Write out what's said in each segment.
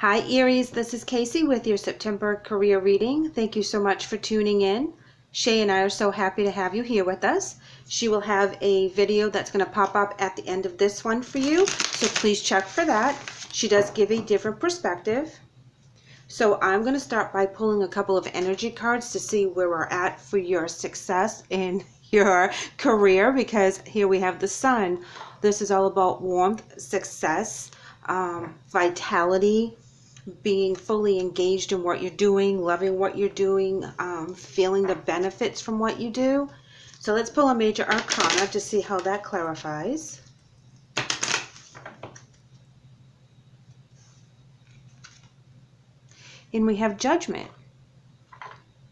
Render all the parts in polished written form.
Hi Aries, this is KACEE with your September career reading. Thank you so much for tuning in. SHAE and I are so happy to have you here with us. She will have a video that's going to pop up at the end of this one for you, so please check for that. She does give a different perspective. So I'm going to start by pulling a couple of energy cards to see where we're at for your success in your career, because here we have the Sun. This is all about warmth, success, vitality, being fully engaged in what you're doing, loving what you're doing, feeling the benefits from what you do. So let's pull a major arcana to see how that clarifies. And we have Judgment.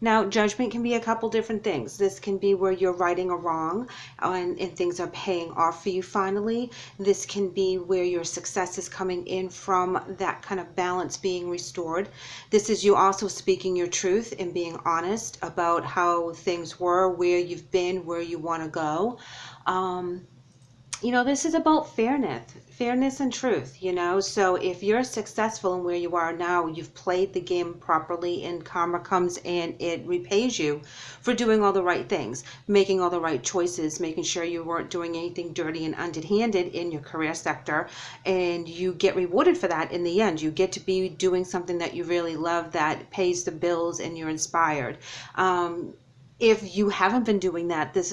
Now, judgment can be a couple different things. This can be where you're righting a wrong and things are paying off for you finally. This can be where your success is coming in from that kind of balance being restored. This is you also speaking your truth and being honest about how things were, where you've been, where you want to go. This is about fairness and truth, so if you're successful in where you are now, you've played the game properly and karma comes and it repays you for doing all the right things, making all the right choices, making sure you weren't doing anything dirty and underhanded in your career sector, and you get rewarded for that in the end. You get to be doing something that you really love that pays the bills and you're inspired. If you haven't been doing that, this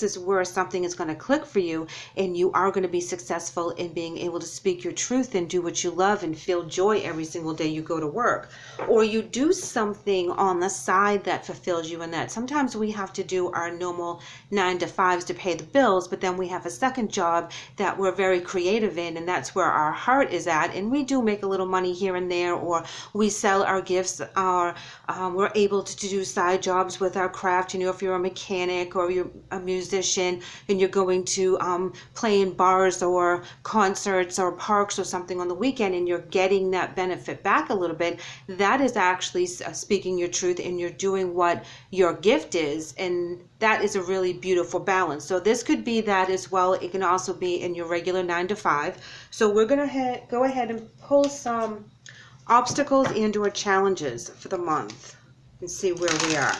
is where something is going to click for you, and you are going to be successful in being able to speak your truth and do what you love and feel joy every single day you go to work. Or you do something on the side that fulfills you in that. Sometimes we have to do our normal 9-to-5s to pay the bills, but then we have a second job that we're very creative in, and that's where our heart is at, and we do make a little money here and there, or we sell our gifts, or we're able to do side jobs with our craft. If you're a mechanic or you're a musician and you're going to play in bars or concerts or parks or something on the weekend, and you're getting that benefit back a little bit, that is actually speaking your truth, and you're doing what your gift is, and that is a really beautiful balance. So this could be that as well. It can also be in your regular 9-to-5. So we're going to go ahead and pull some obstacles and or challenges for the month and see where we are.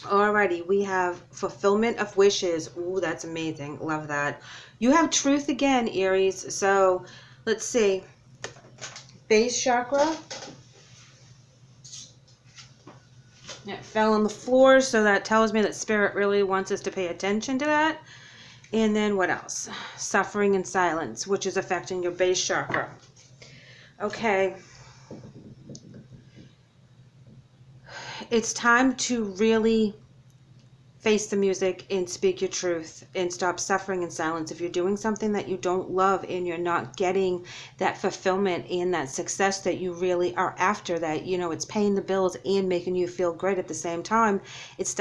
Alrighty, we have fulfillment of wishes. Ooh, that's amazing. Love that. You have truth again, Aries. So let's see. Base chakra. It fell on the floor, so that tells me that Spirit really wants us to pay attention to that. And then what else? Suffering and silence, which is affecting your base chakra. Okay. It's time to really face the music and speak your truth and stop suffering in silence. If you're doing something that you don't love and you're not getting that fulfillment and that success that you really are after, that it's paying the bills and making you feel great at the same time, it's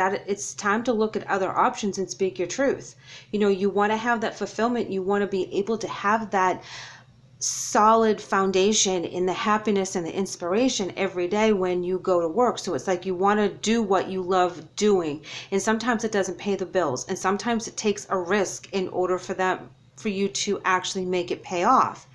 time to look at other options and speak your truth. You want to have that fulfillment. You want to be able to have that solid foundation in the happiness and the inspiration every day when you go to work. So it's like you want to do what you love doing, and sometimes it doesn't pay the bills, and sometimes it takes a risk in order for you to actually make it pay off.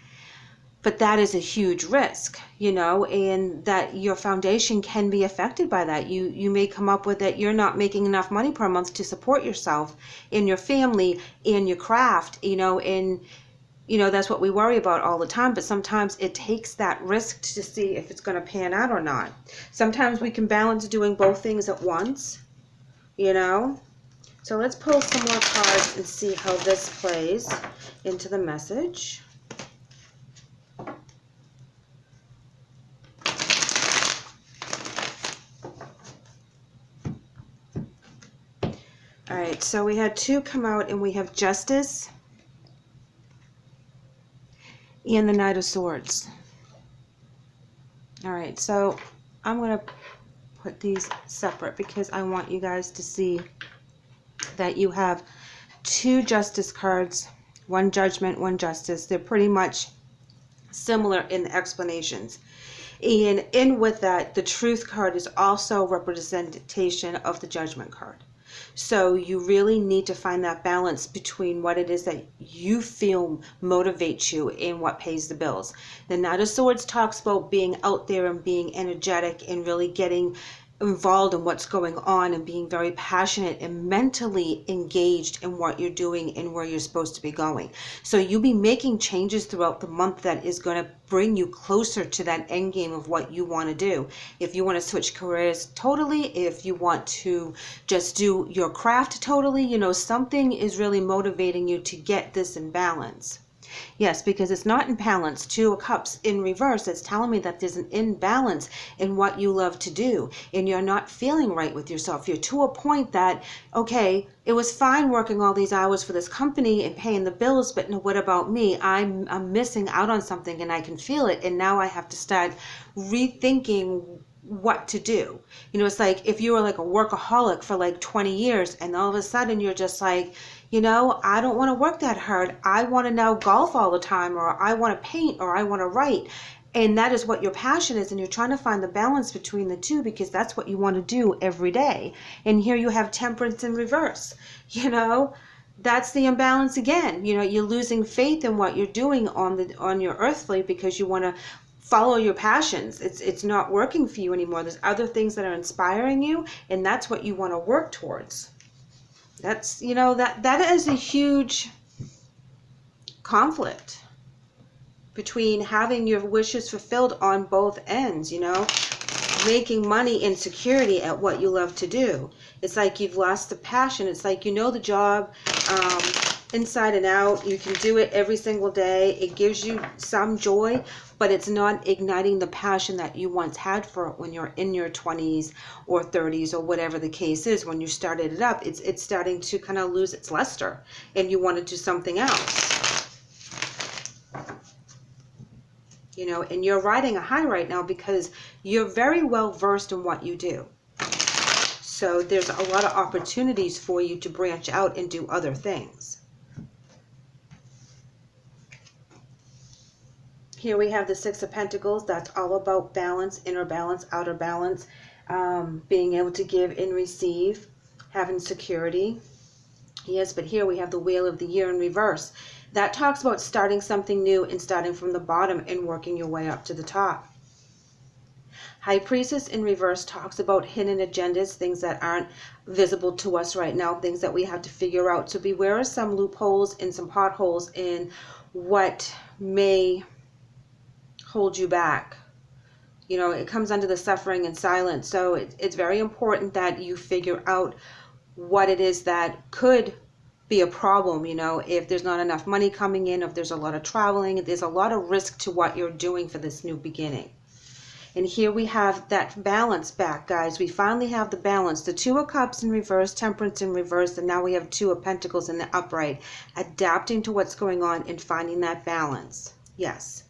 But that is a huge risk, and that your foundation can be affected by that. You may come up with that you're not making enough money per month to support yourself and your family and your craft, and that's what we worry about all the time, but sometimes it takes that risk to see if it's going to pan out or not. Sometimes we can balance doing both things at once, So let's pull some more cards and see how this plays into the message. All right, so we had 2 come out, and we have Justice and the Knight of Swords. All right, so I'm going to put these separate because I want you guys to see that you have 2 Justice cards, 1 Judgment, 1 Justice. They're pretty much similar in the explanations. And in with that, the Truth card is also representation of the Judgment card. So you really need to find that balance between what it is that you feel motivates you and what pays the bills. The Knight of Swords talks about being out there and being energetic and really getting involved in what's going on and being very passionate and mentally engaged in what you're doing and where you're supposed to be going. So you'll be making changes throughout the month that is going to bring you closer to that end game of what you want to do. If you want to switch careers totally, if you want to just do your craft totally, you know, something is really motivating you to get this in balance. Yes, because it's not in balance. Two of Cups in reverse. It's telling me that there's an imbalance in what you love to do, and you're not feeling right with yourself. You're to a point that, okay, it was fine working all these hours for this company and paying the bills, but no, what about me? I'm missing out on something, and I can feel it, and now I have to start rethinking what to do. You know, it's like if you were like a workaholic for like 20 years, and all of a sudden you're just like, you know, I don't want to work that hard. I want to now golf all the time, or I want to paint, or I want to write. And that is what your passion is, and you're trying to find the balance between the two because that's what you want to do every day. And here you have Temperance in reverse. You know, that's the imbalance again. You know, you're losing faith in what you're doing on your earthly because you want to follow your passions. It's not working for you anymore. There's other things that are inspiring you, and that's what you want to work towards. That's, you know, that is a huge conflict between having your wishes fulfilled on both ends, you know, making money and security at what you love to do. It's like you've lost the passion. It's like you know the job inside and out. You can do it every single day. It gives you some joy, but it's not igniting the passion that you once had for it when you're in your 20s or 30s or whatever the case is. When you started it up, it's starting to kind of lose its luster, and you want to do something else. You know, and you're riding a high right now because you're very well versed in what you do. So there's a lot of opportunities for you to branch out and do other things. Here we have the Six of Pentacles. That's all about balance, inner balance, outer balance, being able to give and receive, having security. Yes, but here we have the Wheel of the Year in reverse. That talks about starting something new and starting from the bottom and working your way up to the top. High Priestess in reverse talks about hidden agendas, things that aren't visible to us right now, things that we have to figure out. So beware of some loopholes and some potholes in what may hold you back. You know, it comes under the suffering and silence. So it's very important that you figure out what it is that could be a problem. You know, if there's not enough money coming in, if there's a lot of traveling, there's a lot of risk to what you're doing for this new beginning. And here we have that balance back, guys. We finally have the balance. The Two of Cups in reverse, Temperance in reverse, and now we have Two of Pentacles in the upright. Adapting to what's going on and finding that balance. Yes.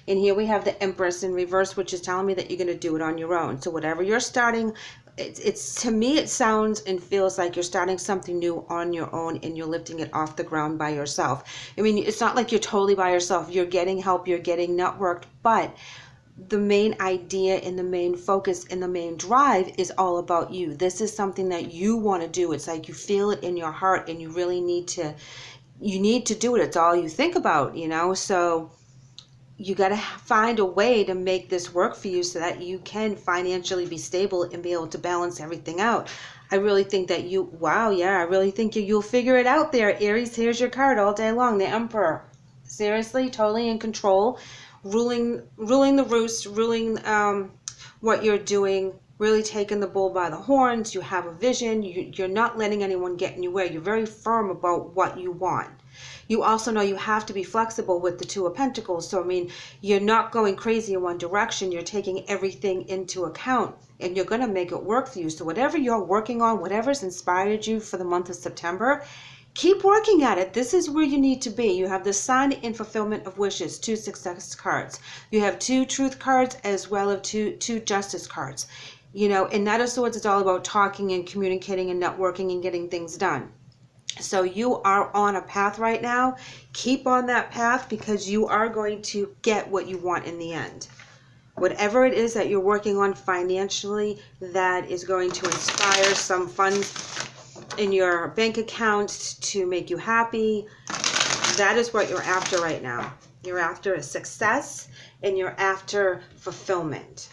And here we have the Empress in reverse, which is telling me that you're going to do it on your own. So whatever you're starting, it's to me it sounds and feels like you're starting something new on your own, and you're lifting it off the ground by yourself. I mean, it's not like you're totally by yourself. You're getting help, you're getting networked, but the main idea and the main focus and the main drive is all about you. This is something that you want to do. It's like you feel it in your heart, and you really need to do it. It's all you think about, you know. So you got to find a way to make this work for you so that you can financially be stable and be able to balance everything out. I really think that I really think you'll figure it out there, Aries. Here's your card all day long, the Emperor. Seriously, totally in control, ruling the roost, ruling what you're doing, really taking the bull by the horns. You have a vision. You're not letting anyone get in your way. You're very firm about what you want. You also know you have to be flexible with the Two of Pentacles. So, I mean, you're not going crazy in one direction. You're taking everything into account, and you're going to make it work for you. So whatever you're working on, whatever's inspired you for the month of September, keep working at it. This is where you need to be. You have the Sun in fulfillment of wishes, 2 success cards. You have 2 truth cards as well as two justice cards. You know, and Knight of Swords is all about talking and communicating and networking and getting things done. So you are on a path right now. Keep on that path, because you are going to get what you want in the end. Whatever it is that you're working on financially that is going to inspire some funds in your bank account to make you happy, that is what you're after right now. You're after a success and you're after fulfillment.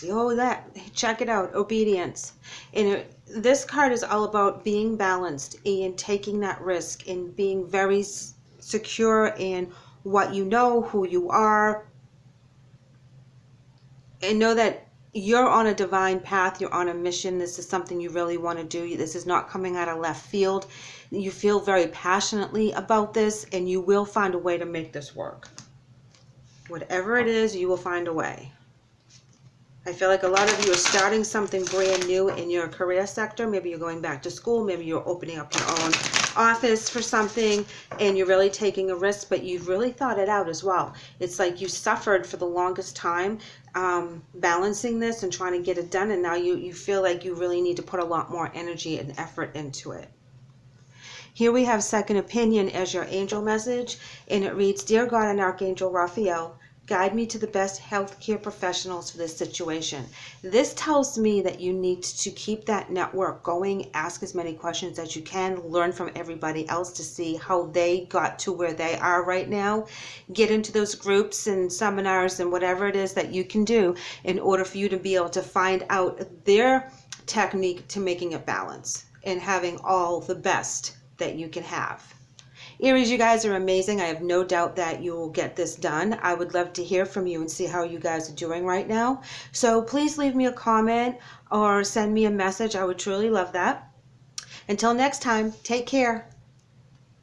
Oh, check it out, obedience. And this card is all about being balanced and taking that risk and being very secure in what you know, who you are, and know that you're on a divine path, you're on a mission. This is something you really want to do. This is not coming out of left field. You feel very passionately about this, and you will find a way to make this work. Whatever it is, you will find a way. I feel like a lot of you are starting something brand new in your career sector. Maybe you're going back to school. Maybe you're opening up your own office for something, and you're really taking a risk, but you've really thought it out as well. It's like you suffered for the longest time balancing this and trying to get it done, and now you feel like you really need to put a lot more energy and effort into it. Here we have second opinion as your angel message, and it reads, Dear God and Archangel Raphael, guide me to the best healthcare professionals for this situation. This tells me that you need to keep that network going, ask as many questions as you can, learn from everybody else to see how they got to where they are right now. Get into those groups and seminars and whatever it is that you can do in order for you to be able to find out their technique to making a balance and having all the best that you can have. Aries, you guys are amazing. I have no doubt that you will get this done. I would love to hear from you and see how you guys are doing right now. So please leave me a comment or send me a message. I would truly love that. Until next time, take care.